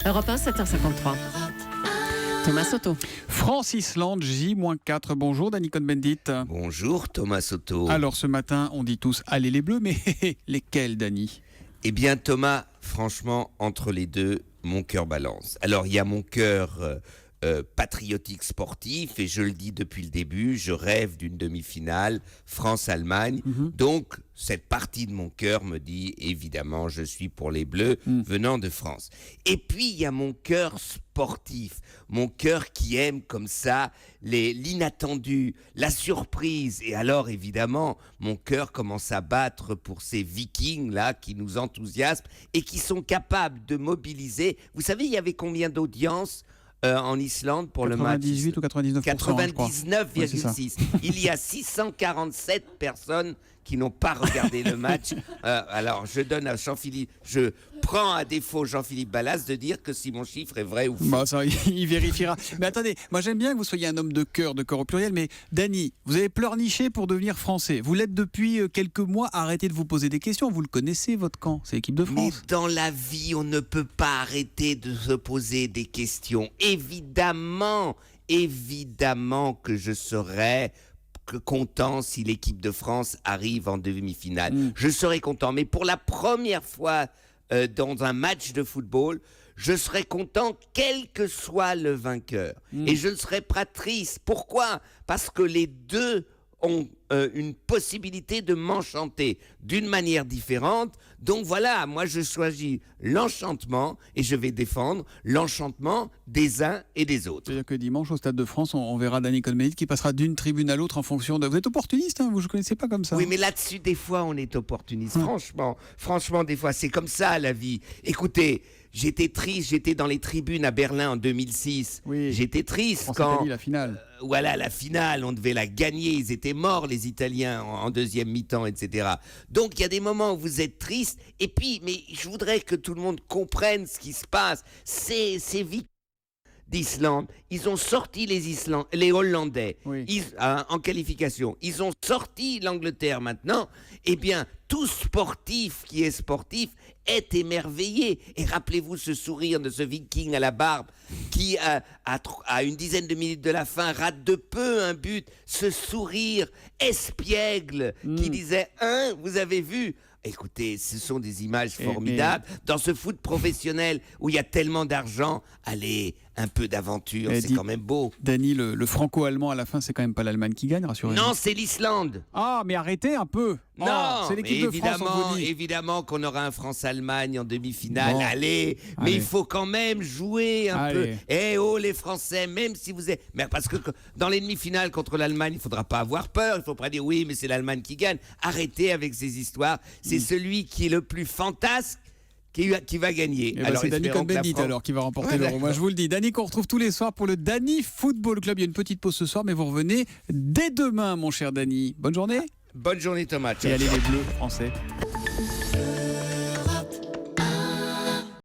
Europe 1, 7h53. Thomas Soto. France-Islande, J-4. Bonjour, Dany Cohn-Bendit. Bonjour Thomas Soto. Alors ce matin, on dit tous, allez les Bleus, mais lesquels, Dany? Eh bien Thomas, franchement, entre les deux, mon cœur balance. Alors il y a mon cœur patriotique sportif, et je le dis depuis le début, je rêve d'une demi-finale France-Allemagne. Donc cette partie de mon cœur me dit, évidemment, je suis pour les Bleus venant de France. Et puis il y a mon cœur sportif, mon cœur qui aime comme ça l'inattendu, la surprise. Et alors évidemment, mon cœur commence à battre pour ces Vikings-là qui nous enthousiasment et qui sont capables de mobiliser. Vous savez, il y avait combien d'audience en Islande pour le match? 98 ou 99%, 99,6. Il y a 647 personnes qui n'ont pas regardé le match. Alors, je donne à Jean-Philippe, je prends à défaut Jean-Philippe Ballas de dire que si mon chiffre est vrai ou faux. Bah ça, il vérifiera. Mais attendez, moi j'aime bien que vous soyez un homme de cœur au pluriel, mais Dany, vous avez pleurniché pour devenir français. Vous l'êtes depuis quelques mois. Arrêtez de vous poser des questions. Vous le connaissez, votre camp, c'est l'équipe de Mais France. dans la vie, on ne peut pas arrêter de se poser des questions. Évidemment que je serais content si l'équipe de France arrive en demi-finale. Je serais content, mais pour la première fois dans un match de football, je serais content quel que soit le vainqueur. Et je ne serais pas triste. Pourquoi? Parce que les deux ont une possibilité de m'enchanter d'une manière différente. Donc voilà, moi je choisis l'enchantement et je vais défendre l'enchantement des uns et des autres. C'est-à-dire que dimanche au Stade de France, on verra Dany Cohn-Bendit qui passera d'une tribune à l'autre en fonction de... Vous êtes opportuniste, hein, vous ne connaissez pas comme ça. Oui, mais là-dessus, des fois, on est opportuniste. Franchement, des fois, c'est comme ça, la vie. Écoutez, j'étais triste, j'étais dans les tribunes à Berlin en 2006. Oui. J'étais triste France-Italie, quand... la finale. Voilà, la finale, on devait la gagner. Ils étaient morts, les Italiens, en deuxième mi-temps, etc. Donc, il y a des moments où vous êtes triste. Et puis, mais je voudrais que tout le monde comprenne ce qui se passe. Ces victimes d'Islande, ils ont sorti les Hollandais en qualification. Ils ont sorti l'Angleterre maintenant. Eh bien, tout sportif qui est sportif est émerveillé. Et rappelez-vous ce sourire de ce Viking à la barbe qui, à une dizaine de minutes de la fin, rate de peu un but. Ce sourire espiègle qui disait « vous avez vu ?» Écoutez, ce sont des images formidables. Dans ce foot professionnel où il y a tellement d'argent, allez, un peu d'aventure, c'est quand même beau. Dany, le franco-allemand à la fin, c'est quand même pas l'Allemagne qui gagne, rassurez-vous. Non, c'est l'Islande. Ah, mais arrêtez un peu. Non, c'est l'équipe de France, on vous dit. évidemment qu'on aura un France-Allemagne en demi-finale. Allez, mais il faut quand même jouer un peu. Eh oh, les Français, même si vous êtes... Mais parce que dans les demi-finales contre l'Allemagne, il ne faudra pas avoir peur. Il ne faut pas dire oui, mais c'est l'Allemagne qui gagne. Arrêtez avec ces histoires. C'est celui qui est le plus fantasque qui va gagner. Alors, c'est Dany Cohn-Bendit qui va remporter l'Euro. Moi, je vous le dis. Dany, qu'on retrouve tous les soirs pour le Dany Football Club. Il y a une petite pause ce soir, mais vous revenez dès demain, mon cher Dany. Bonne journée. Bonne journée, Thomas. Et allez les Bleus français.